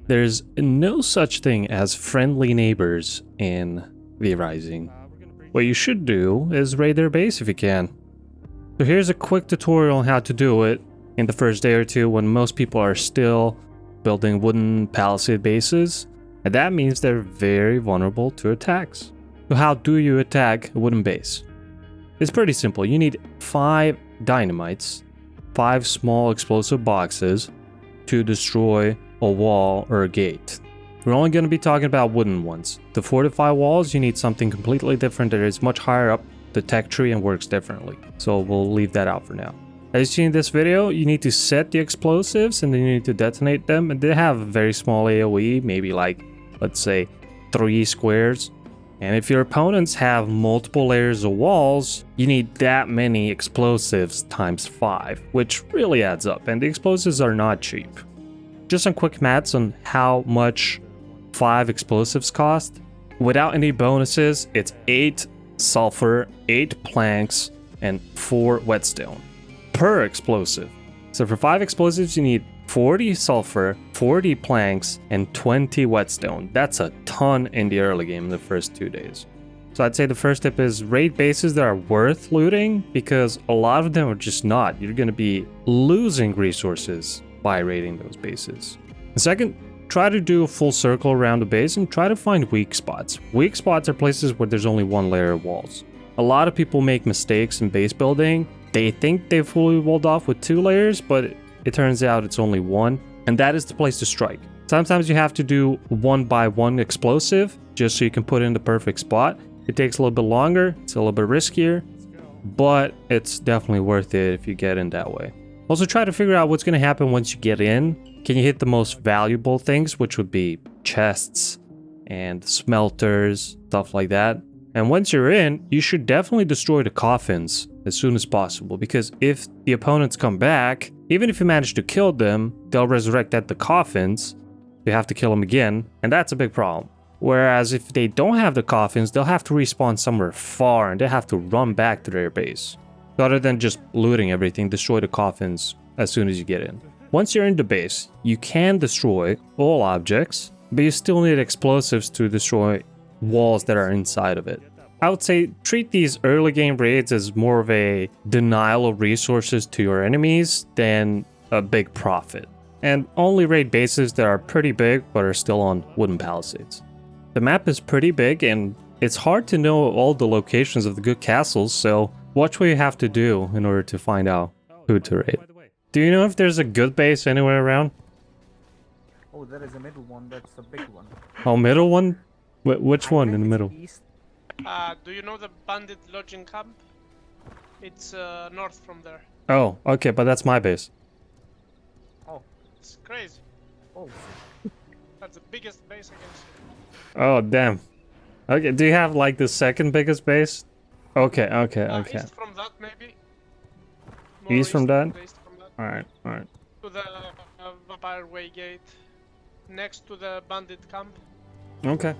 There's no such thing as friendly neighbors in V-Rising. What you should do is raid their base if you can. So here's a quick tutorial on how to do it in the first day or two when most people are still building wooden palisade bases, and that means they're very vulnerable to attacks. So how do you attack a wooden base? It's pretty simple. You need 5 dynamites, 5 small explosive boxes to destroy a wall or a gate. We're only going to be talking about wooden ones. To fortify walls, you need something completely different that is much higher up the tech tree and works differently. So we'll leave that out for now. As you see in this video, you need to set the explosives and then you need to detonate them. And they have a very small AoE, maybe like, let's say, 3 squares. And if your opponents have multiple layers of walls, you need that many explosives times 5, which really adds up. And the explosives are not cheap. Just some quick maths on how much 5 explosives cost. Without any bonuses, it's 8 sulfur, 8 planks, and 4 whetstone per explosive. So for 5 explosives, you need 40 sulfur, 40 planks, and 20 whetstone. That's a ton in the early game in the first 2 days. So I'd say the first tip is raid bases that are worth looting, because a lot of them are just not. You're going to be losing resources by raiding those bases. The second, try to do a full circle around the base and try to find weak spots. Weak spots are places where there's only 1 layer of walls. A lot of people make mistakes in base building. They think they fully walled off with 2 layers, but it turns out it's only 1, and that is the place to strike. Sometimes you have to do 1 by 1 explosive just so you can put it in the perfect spot. It takes a little bit longer, it's a little bit riskier, but it's definitely worth it if you get in that way. Also, try to figure out what's going to happen once you get in. Can you hit the most valuable things, which would be chests and smelters, stuff like that. And once you're in, you should definitely destroy the coffins as soon as possible, because if the opponents come back, even if you manage to kill them, they'll resurrect at the coffins. You have to kill them again, and that's a big problem. Whereas if they don't have the coffins, they'll have to respawn somewhere far and they have to run back to their base. Rather than just looting everything, destroy the coffins as soon as you get in. Once you're in the base, you can destroy all objects, but you still need explosives to destroy walls that are inside of it. I would say treat these early game raids as more of a denial of resources to your enemies than a big profit. And only raid bases that are pretty big but are still on wooden palisades. The map is pretty big and it's hard to know all the locations of the good castles, so watch what you have to do in order to find out who to raid. Do you know if there's a good base anywhere around? Oh, there is a middle one, that's a big one. Oh, middle one? Which one in the middle? East. Do you know the bandit lodging camp? It's north from there. Oh, okay, but that's my base. Oh, It's crazy. oh. That's the biggest base I can see. Oh, damn. Okay, do you have like the second biggest base? Okay. East from that, maybe. More East from that? East from that. Alright. To the Vampire Way gate. Next to the bandit camp. Okay.